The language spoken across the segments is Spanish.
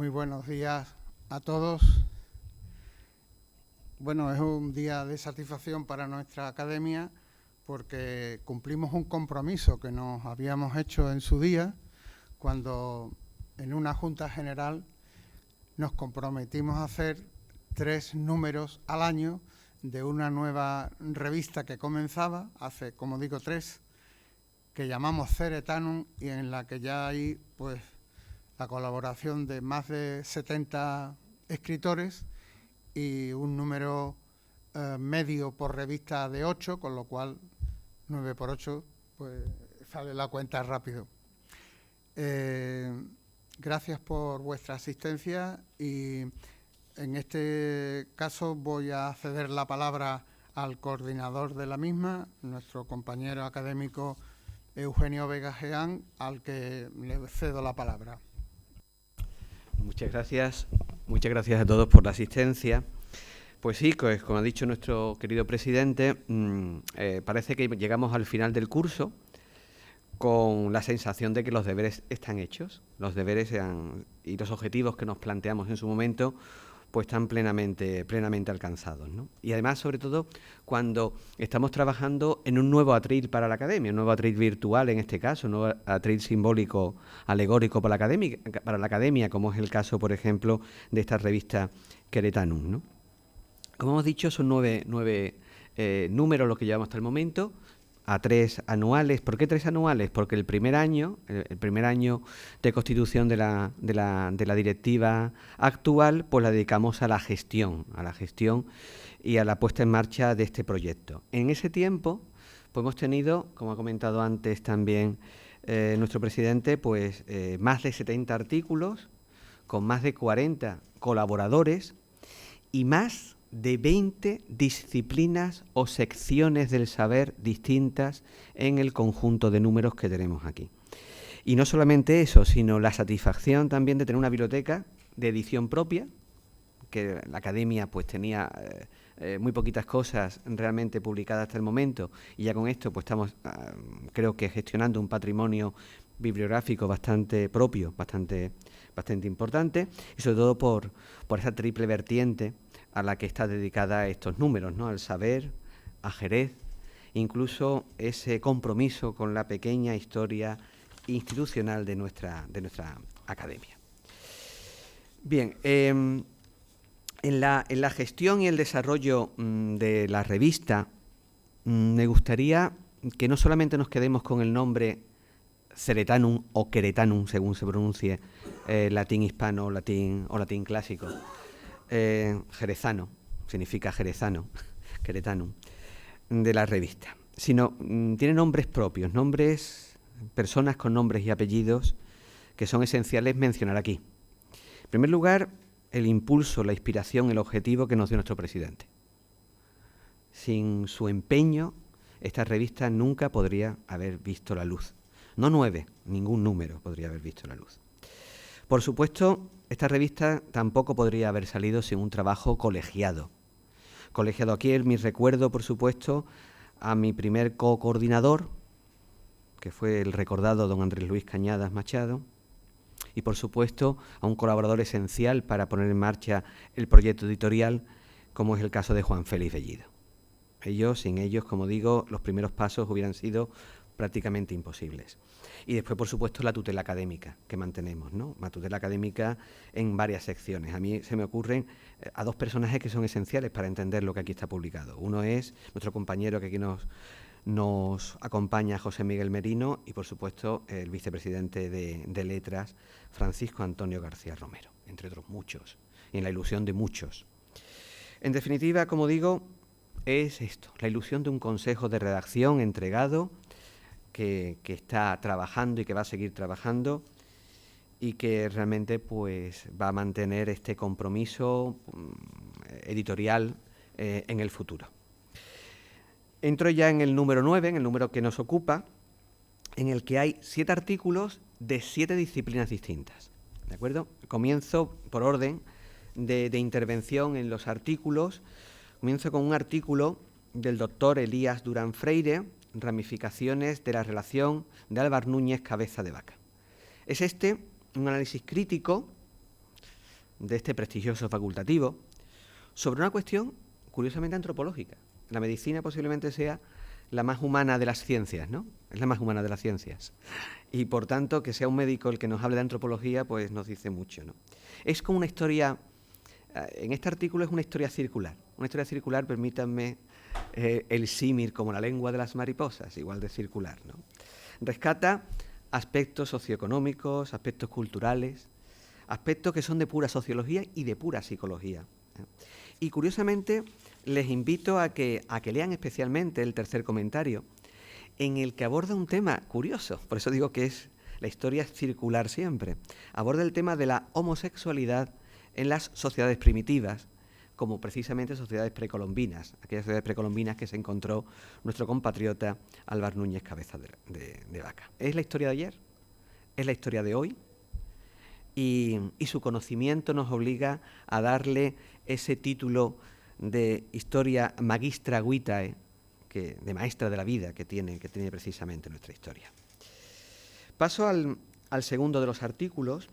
Muy buenos días a todos. Bueno, es un día de satisfacción para nuestra academia porque cumplimos un compromiso que nos habíamos hecho en su día cuando en una junta general nos comprometimos a hacer 3 números al año de una nueva revista que comenzaba, hace, como digo, 3, que llamamos Ceretanum y en la que ya hay pues la colaboración de más de 70 escritores y un número medio por revista de 8, con lo cual 9 por 8, pues sale la cuenta rápido. Gracias por vuestra asistencia y en este caso voy a ceder la palabra al coordinador de la misma, nuestro compañero académico Eugenio Vega Jeán, al que le cedo la palabra. Muchas gracias a todos por la asistencia. Pues sí, pues como ha dicho nuestro querido presidente, parece que llegamos al final del curso con la sensación de que los deberes están hechos, los deberes y los objetivos que nos planteamos en su momento pues están plenamente alcanzados, ¿no? Y además, sobre todo, cuando estamos trabajando en un nuevo atril para la academia, un nuevo atril virtual en este caso, un nuevo atril simbólico, alegórico para la academia, como es el caso, por ejemplo, de esta revista Ceretanum, ¿no? Como hemos dicho, son nueve números los que llevamos hasta el momento, a 3 anuales. ¿Por qué 3 anuales? Porque el primer año de constitución de la directiva actual, pues la dedicamos a la gestión y a la puesta en marcha de este proyecto. En ese tiempo, pues hemos tenido, como ha comentado antes también nuestro presidente, pues más de 70 artículos, con más de 40 colaboradores y más de 20 disciplinas o secciones del saber distintas en el conjunto de números que tenemos aquí. Y no solamente eso, sino la satisfacción también de tener una biblioteca de edición propia, que la academia pues tenía muy poquitas cosas realmente publicadas hasta el momento, y ya con esto pues estamos creo que gestionando un patrimonio bibliográfico bastante propio, bastante importante, y sobre todo por esa triple vertiente a la que está dedicada a estos números, ¿no? Al saber, a Jerez, incluso ese compromiso con la pequeña historia institucional de nuestra academia. Bien, en la gestión y el desarrollo de la revista, me gustaría que no solamente nos quedemos con el nombre Ceretanum o Ceretanum, según se pronuncie, latín hispano o latín clásico. Jerezano, significa jerezano, Ceretanum, de la revista, sino tiene nombres propios, personas con nombres y apellidos que son esenciales mencionar aquí. En primer lugar, el impulso, la inspiración, el objetivo que nos dio nuestro presidente. Sin su empeño, esta revista nunca podría haber visto la luz. No 9, ningún número podría haber visto la luz. Por supuesto, esta revista tampoco podría haber salido sin un trabajo colegiado. Colegiado aquí, mi recuerdo, por supuesto, a mi primer co-coordinador, que fue el recordado don Andrés Luis Cañadas Machado, y por supuesto a un colaborador esencial para poner en marcha el proyecto editorial, como es el caso de Juan Félix Bellido. Sin ellos, como digo, los primeros pasos hubieran sido prácticamente imposibles. Y después, por supuesto, la tutela académica que mantenemos, ¿no? La tutela académica en varias secciones. A mí se me ocurren a 2 personajes que son esenciales para entender lo que aquí está publicado. Uno es nuestro compañero que aquí nos acompaña, José Miguel Merino, y por supuesto el vicepresidente de Letras, Francisco Antonio García Romero, entre otros muchos, y en la ilusión de muchos. En definitiva, como digo, es esto, la ilusión de un consejo de redacción entregado, que está trabajando y que va a seguir trabajando y que realmente pues va a mantener este compromiso editorial en el futuro. Entro ya en el número 9, en el número que nos ocupa, en el que hay 7 artículos de 7 disciplinas distintas. ¿De acuerdo? Comienzo por orden de intervención en los artículos. Comienzo con un artículo del doctor Elías Durán Freire, Ramificaciones de la relación de Álvar Núñez Cabeza de Vaca. Es un análisis crítico de este prestigioso facultativo sobre una cuestión curiosamente antropológica. La medicina posiblemente sea la más humana de las ciencias, ¿no? Es la más humana de las ciencias. Y por tanto, que sea un médico el que nos hable de antropología, pues nos dice mucho, ¿no? Es como una historia, en este artículo es una historia circular. Una historia circular, permítanme el símil como la lengua de las mariposas, igual de circular, ¿no? Rescata aspectos socioeconómicos, aspectos culturales, aspectos que son de pura sociología y de pura psicología. Y curiosamente les invito a que lean especialmente el tercer comentario, en el que aborda un tema curioso, por eso digo que la historia es circular siempre. Aborda el tema de la homosexualidad en las sociedades primitivas, como precisamente sociedades precolombinas, aquellas sociedades precolombinas que se encontró nuestro compatriota Álvar Núñez Cabeza de Vaca. Es la historia de ayer, es la historia de hoy, y su conocimiento nos obliga a darle ese título de historia magistra vitae, de maestra de la vida que tiene precisamente nuestra historia. Paso al segundo de los artículos,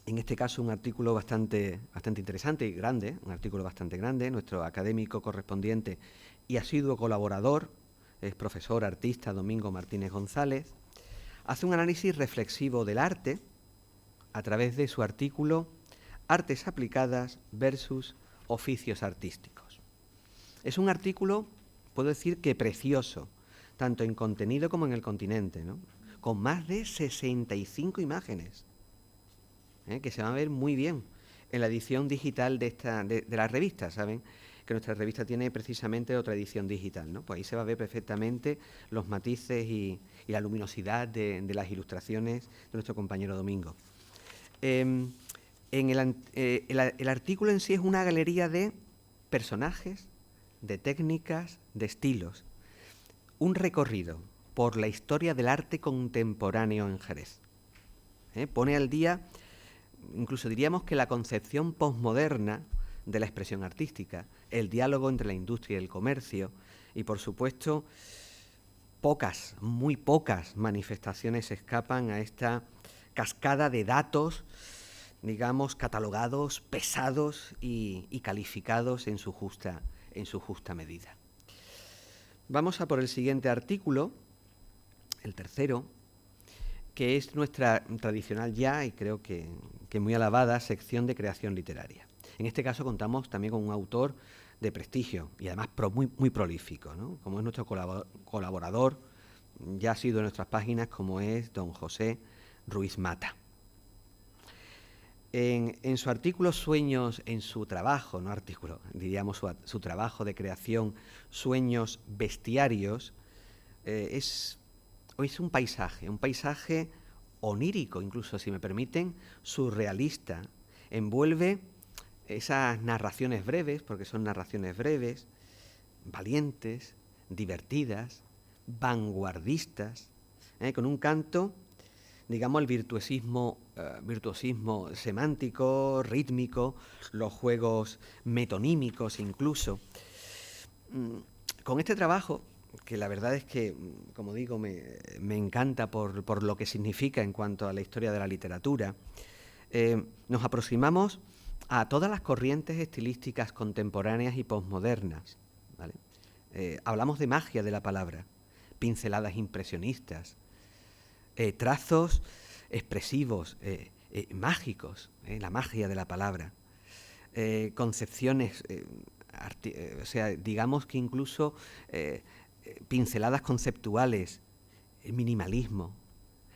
en este caso un artículo bastante interesante y grande, un artículo bastante grande. Nuestro académico correspondiente y asiduo colaborador, es profesor artista Domingo Martínez González, hace un análisis reflexivo del arte a través de su artículo Artes aplicadas versus oficios artísticos. Es un artículo, puedo decir que precioso, tanto en contenido como en el continente, ¿no? Con más de 65 imágenes, que se van a ver muy bien en la edición digital de la revista. Saben que nuestra revista tiene precisamente otra edición digital, ¿no? Pues ahí se va a ver perfectamente los matices y la luminosidad de las ilustraciones de nuestro compañero Domingo. El artículo en sí es una galería de personajes, de técnicas, de estilos. Un recorrido por la historia del arte contemporáneo en Jerez. Pone al día, incluso diríamos que la concepción posmoderna de la expresión artística, el diálogo entre la industria y el comercio, y por supuesto, muy pocas manifestaciones escapan a esta cascada de datos, digamos, catalogados, pesados y calificados en su justa medida. Vamos a por el siguiente artículo, el tercero, que es nuestra tradicional ya, y creo que muy alabada, sección de creación literaria. En este caso contamos también con un autor de prestigio y además muy prolífico, ¿no? Como es nuestro colaborador, ya ha sido en nuestras páginas, como es don José Ruiz Mata. En su artículo Sueños, en su trabajo, no artículo, diríamos su trabajo de creación, Sueños Bestiarios, es un paisaje onírico, incluso, si me permiten, surrealista. Envuelve esas narraciones breves, porque son narraciones breves, valientes, divertidas, vanguardistas, con un canto, digamos, el virtuosismo semántico, rítmico, los juegos metonímicos incluso. Con este trabajo, que la verdad es que, como digo, me encanta por lo que significa en cuanto a la historia de la literatura, nos aproximamos a todas las corrientes estilísticas contemporáneas y posmodernas, ¿vale? Hablamos de magia de la palabra, pinceladas impresionistas, trazos expresivos, mágicos, la magia de la palabra, concepciones, o sea, digamos que incluso pinceladas conceptuales, el minimalismo,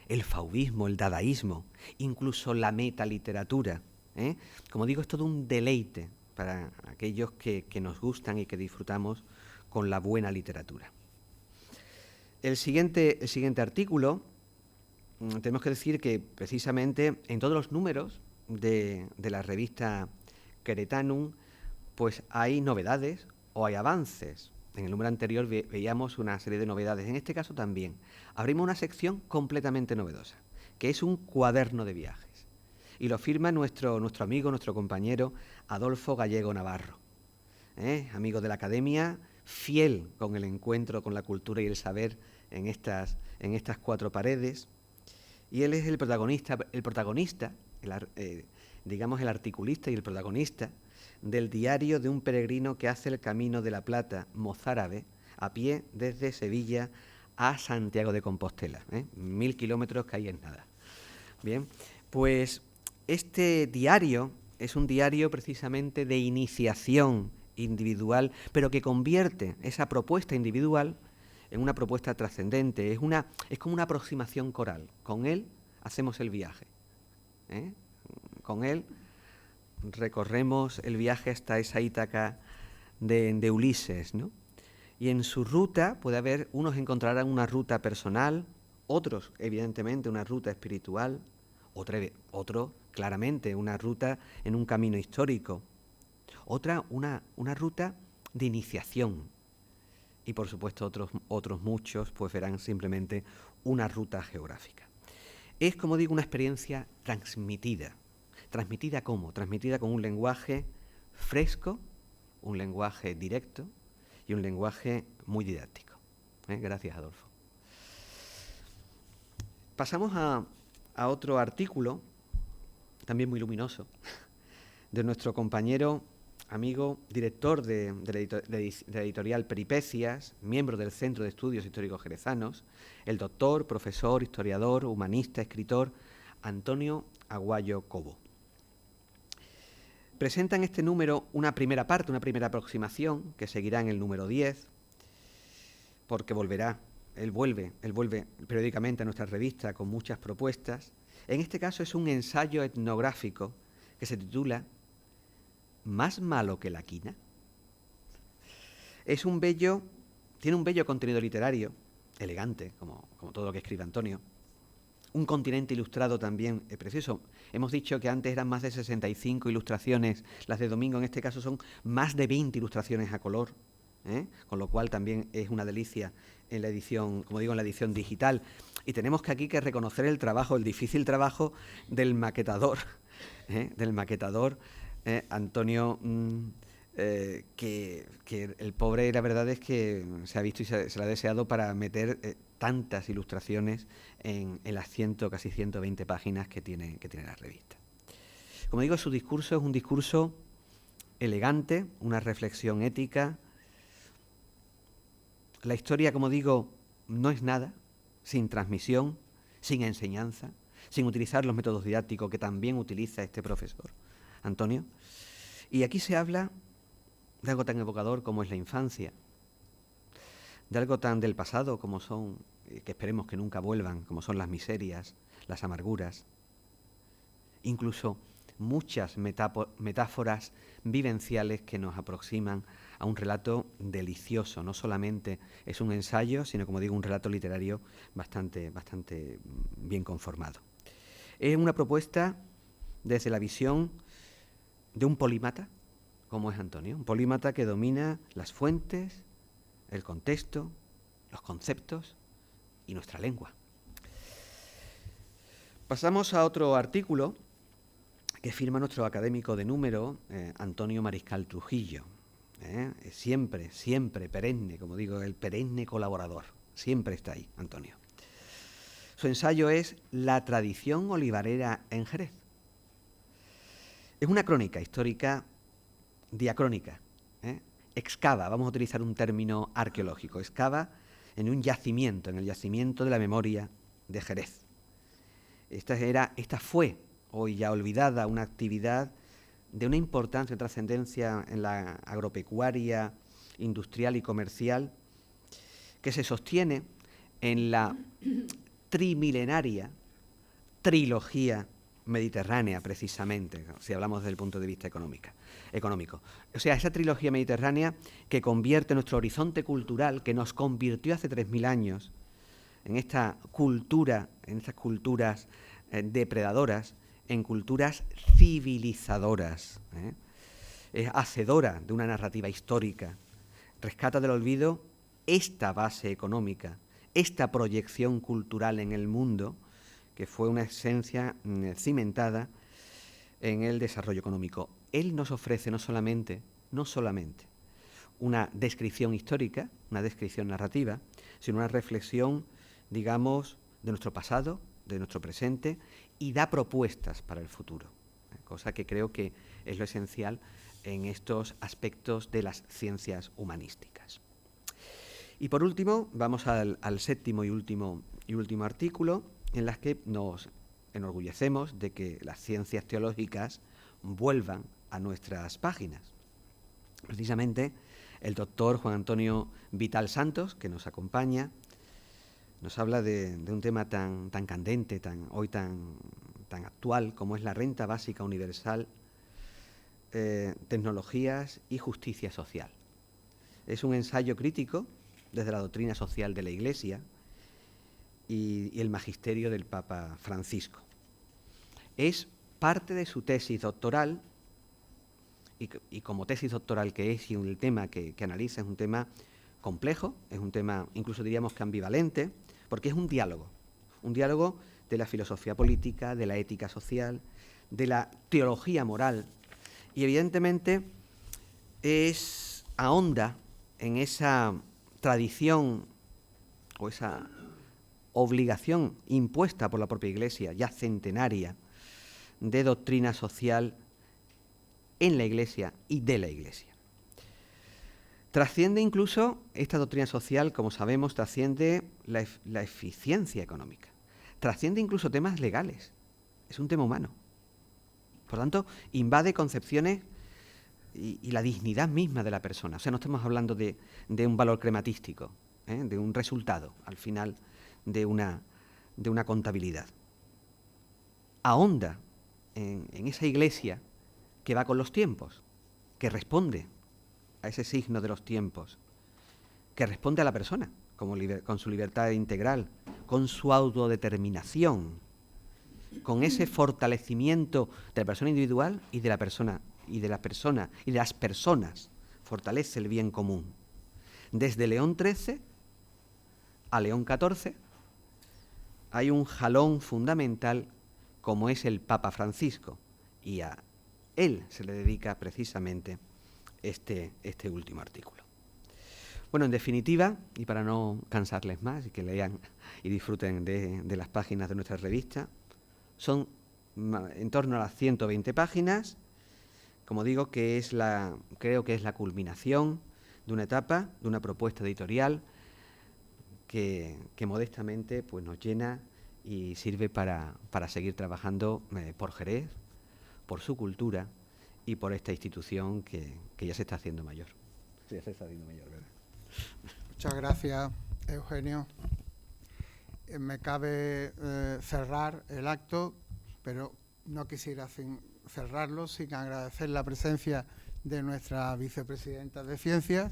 el fauvismo, el dadaísmo, incluso la metaliteratura. Como digo, es todo un deleite para aquellos que nos gustan y que disfrutamos con la buena literatura. El siguiente artículo, tenemos que decir que precisamente en todos los números de la revista Queretanum, pues hay novedades o hay avances. En el número anterior veíamos una serie de novedades. En este caso también abrimos una sección completamente novedosa, que es un cuaderno de viajes. Y lo firma nuestro amigo, nuestro compañero Adolfo Gallego Navarro, amigo de la Academia, fiel con el encuentro con la cultura y el saber en estas cuatro paredes. Y él es el protagonista digamos, el articulista y el protagonista del diario de un peregrino que hace el Camino de la Plata mozárabe a pie desde Sevilla a Santiago de Compostela, 1000 kilómetros que ahí es nada. Bien, pues este diario es un diario precisamente de iniciación individual, pero que convierte esa propuesta individual en una propuesta trascendente. Es como una aproximación coral. Con él hacemos el viaje. Con él recorremos el viaje hasta esa Ítaca de Ulises, ¿no? Y en su ruta puede haber, unos encontrarán una ruta personal, otros, evidentemente, una ruta espiritual, otro claramente, una ruta en un camino histórico, otra, una ruta de iniciación. Y, por supuesto, otros muchos pues verán simplemente una ruta geográfica. Es, como digo, una experiencia transmitida. ¿Transmitida cómo? Transmitida con un lenguaje fresco, un lenguaje directo y un lenguaje muy didáctico. Gracias, Adolfo. Pasamos a otro artículo, también muy luminoso, de nuestro compañero, amigo, director de la editorial Peripecias, miembro del Centro de Estudios Históricos Jerezanos, el doctor, profesor, historiador, humanista, escritor, Antonio Aguayo Cobo. Presenta en este número una primera parte, una primera aproximación, que seguirá en el número 10, porque él vuelve periódicamente a nuestra revista con muchas propuestas. En este caso es un ensayo etnográfico que se titula ¿Más malo que la quina? Tiene un bello contenido literario, elegante, como todo lo que escribe Antonio. Un continente ilustrado también precioso. Hemos dicho que antes eran más de 65 ilustraciones, las de Domingo en este caso son más de 20 ilustraciones a color, con lo cual también es una delicia en la edición, como digo, en la edición digital. Y tenemos aquí que reconocer el difícil trabajo del maquetador, Antonio, que el pobre, la verdad es que se ha visto y se lo ha deseado para meter tantas ilustraciones en las casi 120 páginas que tiene la revista. Como digo, su discurso es un discurso elegante, una reflexión ética. La historia, como digo, no es nada sin transmisión, sin enseñanza, sin utilizar los métodos didácticos que también utiliza este profesor, Antonio. Y aquí se habla de algo tan evocador como es la infancia, de algo tan del pasado como son, que esperemos que nunca vuelvan, como son las miserias, las amarguras, incluso muchas metáforas vivenciales que nos aproximan a un relato delicioso. No solamente es un ensayo, sino, como digo, un relato literario bastante bien conformado. Es una propuesta desde la visión de un polímata, como es Antonio, un polímata que domina las fuentes, el contexto, los conceptos y nuestra lengua. Pasamos a otro artículo que firma nuestro académico de número, Antonio Mariscal Trujillo. Siempre perenne, como digo, el perenne colaborador. Siempre está ahí, Antonio. Su ensayo es La tradición olivarera en Jerez. Es una crónica histórica diacrónica. Excava, vamos a utilizar un término arqueológico, excava en un yacimiento, en el yacimiento de la memoria de Jerez. Esta fue, hoy ya olvidada, una actividad de una importancia, una trascendencia en la agropecuaria, industrial y comercial, que se sostiene en la trimilenaria trilogía mediterránea, precisamente, si hablamos desde el punto de vista económico. O sea, esa trilogía mediterránea que convierte nuestro horizonte cultural, que nos convirtió hace 3000 años en esta cultura, en estas culturas depredadoras, en culturas civilizadoras. Es hacedora de una narrativa histórica, rescata del olvido esta base económica, esta proyección cultural en el mundo, que fue una esencia cimentada en el desarrollo económico. Él nos ofrece no solamente una descripción histórica, una descripción narrativa, sino una reflexión, digamos, de nuestro pasado, de nuestro presente, y da propuestas para el futuro. cosa que creo que es lo esencial en estos aspectos de las ciencias humanísticas. Y por último, vamos al séptimo y último artículo, en las que nos enorgullecemos de que las ciencias teológicas vuelvan a nuestras páginas. Precisamente el doctor Juan Antonio Vital Santos, que nos acompaña, nos habla de un tema tan candente, hoy tan actual, como es la renta básica universal, tecnologías y justicia social. Es un ensayo crítico desde la doctrina social de la Iglesia y el magisterio del Papa Francisco. Es parte de su tesis doctoral, y como tesis doctoral que es, y el tema que analiza es un tema complejo, es un tema incluso diríamos que ambivalente, porque es un diálogo de la filosofía política, de la ética social, de la teología moral, y evidentemente ahonda en esa tradición o esa obligación impuesta por la propia Iglesia, ya centenaria, de doctrina social en la Iglesia y de la Iglesia. Trasciende incluso, esta doctrina social, como sabemos, trasciende la eficiencia económica, trasciende incluso temas legales, es un tema humano. Por tanto, invade concepciones y la dignidad misma de la persona. O sea, no estamos hablando de un valor crematístico, de un resultado al final de una contabilidad. Ahonda en esa Iglesia que va con los tiempos, que responde a ese signo de los tiempos, que responde a la persona con su libertad integral, con su autodeterminación, con ese fortalecimiento de la persona individual y de la persona y de las personas, fortalece el bien común. Desde León XIII a León XIV hay un jalón fundamental como es el Papa Francisco, y a él se le dedica precisamente este último artículo. Bueno, en definitiva, y para no cansarles más y que lean y disfruten de las páginas de nuestra revista, son en torno a las 120 páginas, como digo, creo que es la culminación de una etapa, de una propuesta editorial que modestamente pues, nos llena y sirve para seguir trabajando por Jerez, por su cultura y por esta institución que ya se está haciendo mayor. Ya se está haciendo mayor, ¿verdad? Muchas gracias, Eugenio. Me cabe cerrar el acto, pero no quisiera cerrarlo sin agradecer la presencia de nuestra vicepresidenta de Ciencias,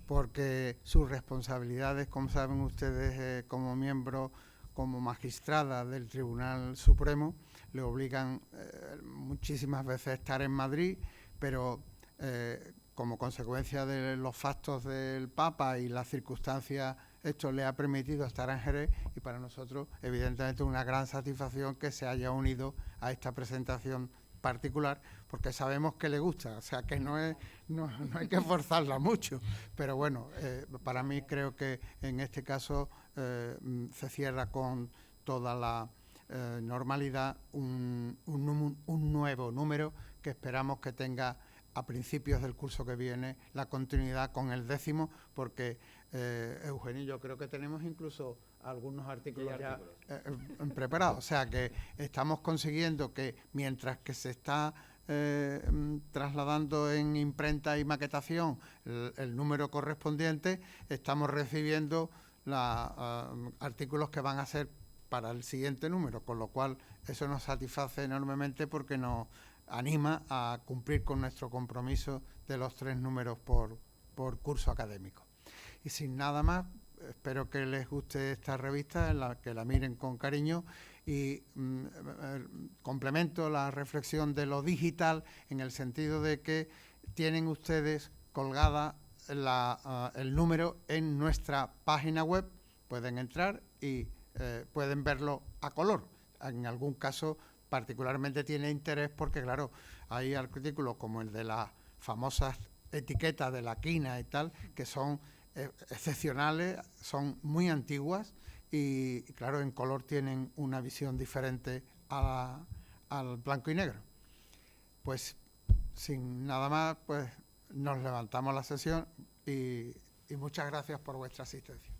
porque sus responsabilidades, como saben ustedes, como miembro, como magistrada del Tribunal Supremo, le obligan muchísimas veces a estar en Madrid, pero como consecuencia de los factos del Papa y las circunstancias, esto le ha permitido estar en Jerez, y para nosotros, evidentemente, una gran satisfacción que se haya unido a esta presentación particular, porque sabemos que le gusta, o sea que no hay que forzarla mucho, pero bueno, para mí creo que en este caso se cierra con toda la normalidad un nuevo número que esperamos que tenga a principios del curso que viene la continuidad con el 10º, porque Eugenio, yo creo que tenemos incluso algunos artículos ya preparados, o sea que estamos consiguiendo que mientras que se está trasladando en imprenta y maquetación el número correspondiente, estamos recibiendo artículos que van a ser para el siguiente número, con lo cual eso nos satisface enormemente porque nos anima a cumplir con nuestro compromiso de los 3 números por curso académico. Y sin nada más, espero que les guste esta revista, que la miren con cariño, y complemento la reflexión de lo digital en el sentido de que tienen ustedes colgada el número en nuestra página web, pueden entrar y pueden verlo a color. En algún caso particularmente tiene interés porque, claro, hay artículos como el de las famosas etiquetas de la quina y tal, que son excepcionales, son muy antiguas y, claro, en color tienen una visión diferente al blanco y negro. Pues sin nada más, pues nos levantamos la sesión y muchas gracias por vuestra asistencia.